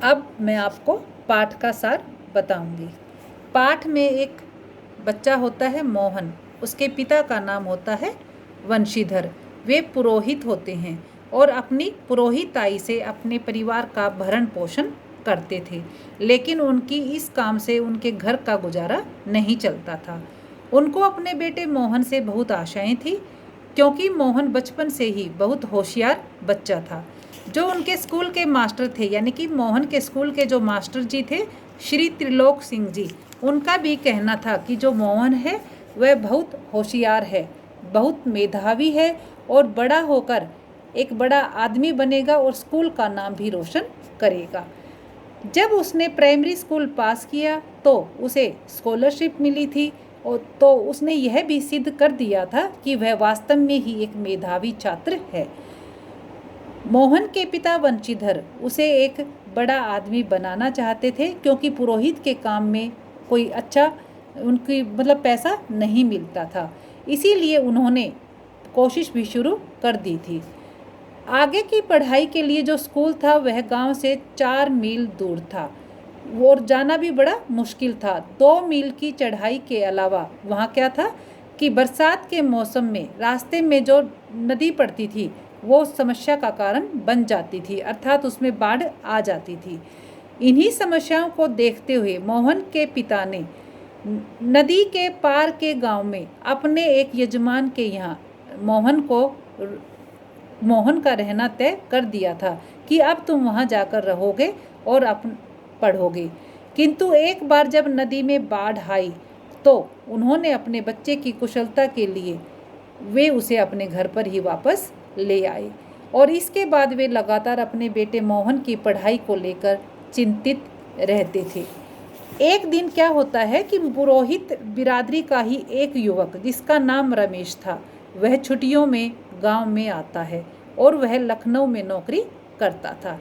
अब मैं आपको पाठ का सार बताऊंगी। पाठ में एक बच्चा होता है मोहन, उसके पिता का नाम होता है वंशीधर। वे पुरोहित होते हैं और अपनी पुरोहिताई से अपने परिवार का भरण पोषण करते थे, लेकिन उनकी इस काम से उनके घर का गुजारा नहीं चलता था। उनको अपने बेटे मोहन से बहुत आशाएं थी, क्योंकि मोहन बचपन से ही बहुत होशियार बच्चा था। जो उनके स्कूल के मास्टर थे, यानी कि मोहन के स्कूल के जो मास्टर जी थे, श्री त्रिलोक सिंह जी, उनका भी कहना था कि जो मोहन है वह बहुत होशियार है, बहुत मेधावी है और बड़ा होकर एक बड़ा आदमी बनेगा और स्कूल का नाम भी रोशन करेगा। जब उसने प्राइमरी स्कूल पास किया तो उसे स्कॉलरशिप मिली थी, और तो उसने यह भी सिद्ध कर दिया था कि वह वास्तव में ही एक मेधावी छात्र है। मोहन के पिता वंशीधर उसे एक बड़ा आदमी बनाना चाहते थे, क्योंकि पुरोहित के काम में कोई अच्छा उनकी पैसा नहीं मिलता था। इसीलिए उन्होंने कोशिश भी शुरू कर दी थी। आगे की पढ़ाई के लिए जो स्कूल था वह गांव से 4 मील दूर था और जाना भी बड़ा मुश्किल था। 2 मील की चढ़ाई के अलावा वहाँ क्या था कि बरसात के मौसम में रास्ते में जो नदी पड़ती थी वो समस्या का कारण बन जाती थी, अर्थात उसमें बाढ़ आ जाती थी। इन्हीं समस्याओं को देखते हुए मोहन के पिता ने नदी के पार के गांव में अपने एक यजमान के यहाँ मोहन का रहना तय कर दिया था कि अब तुम वहाँ जाकर रहोगे और पढ़ोगे। किंतु एक बार जब नदी में बाढ़ आई तो उन्होंने अपने बच्चे की कुशलता के लिए वे उसे अपने घर पर ही वापस ले आए, और इसके बाद वे लगातार अपने बेटे मोहन की पढ़ाई को लेकर चिंतित रहते थे। एक दिन क्या होता है कि पुरोहित बिरादरी का ही एक युवक जिसका नाम रमेश था, वह छुट्टियों में गांव में आता है और वह लखनऊ में नौकरी करता था।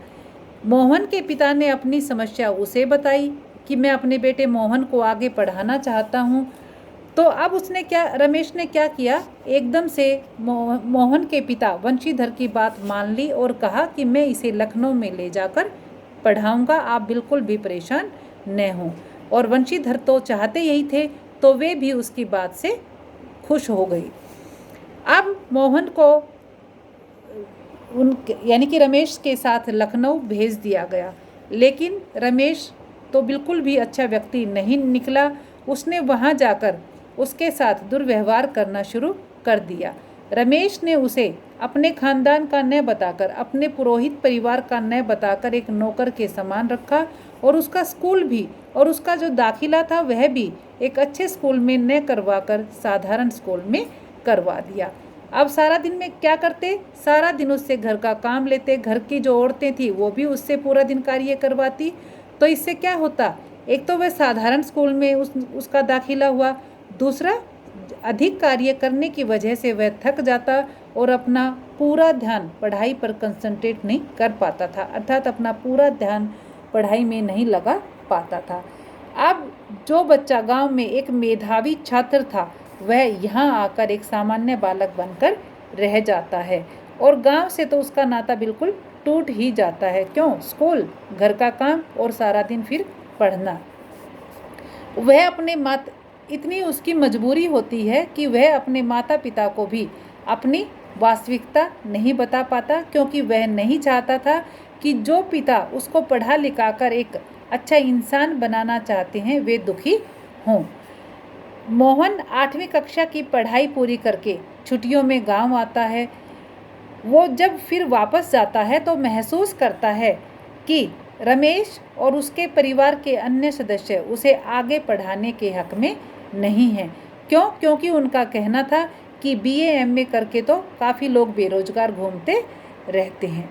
मोहन के पिता ने अपनी समस्या उसे बताई कि मैं अपने बेटे मोहन को आगे पढ़ाना चाहता हूँ। तो अब रमेश ने क्या किया, एकदम से मोहन के पिता वंशीधर की बात मान ली और कहा कि मैं इसे लखनऊ में ले जाकर पढ़ाऊंगा, आप बिल्कुल भी परेशान न हों। और वंशीधर तो चाहते यही थे, तो वे भी उसकी बात से खुश हो गई। अब मोहन को यानी कि रमेश के साथ लखनऊ भेज दिया गया, लेकिन रमेश तो बिल्कुल भी अच्छा व्यक्ति नहीं निकला। उसने वहाँ जाकर उसके साथ दुर्व्यवहार करना शुरू कर दिया। रमेश ने उसे अपने खानदान का न बताकर, अपने पुरोहित परिवार का न बताकर एक नौकर के समान रखा, और उसका स्कूल भी और उसका जो दाखिला था वह भी एक अच्छे स्कूल में न करवाकर साधारण स्कूल में करवा दिया। अब सारा दिन में क्या करते, सारा दिन उससे घर का काम लेते, घर की जो औरतें थी वो भी उससे पूरा दिन कार्य करवाती। तो इससे क्या होता, एक तो वह साधारण स्कूल में उसका दाखिला हुआ, दूसरा अधिक कार्य करने की वजह से वह थक जाता और अपना पूरा ध्यान पढ़ाई पर कंसंट्रेट नहीं कर पाता था, अर्थात अपना पूरा ध्यान पढ़ाई में नहीं लगा पाता था। अब जो बच्चा गांव में एक मेधावी छात्र था वह यहाँ आकर एक सामान्य बालक बनकर रह जाता है, और गांव से तो उसका नाता बिल्कुल टूट ही जाता है। क्यों, स्कूल, घर का काम और सारा दिन फिर पढ़ना। वह इतनी उसकी मजबूरी होती है कि वह अपने माता पिता को भी अपनी वास्तविकता नहीं बता पाता, क्योंकि वह नहीं चाहता था कि जो पिता उसको पढ़ा लिखा कर एक अच्छा इंसान बनाना चाहते हैं वे दुखी हों। मोहन 8वीं कक्षा की पढ़ाई पूरी करके छुट्टियों में गांव आता है। वो जब फिर वापस जाता है तो महसूस करता है कि रमेश और उसके परिवार के अन्य सदस्य उसे आगे पढ़ाने के हक में नहीं हैं। क्यों? क्योंकि उनका कहना था कि BA MA करके तो काफ़ी लोग बेरोजगार घूमते रहते हैं।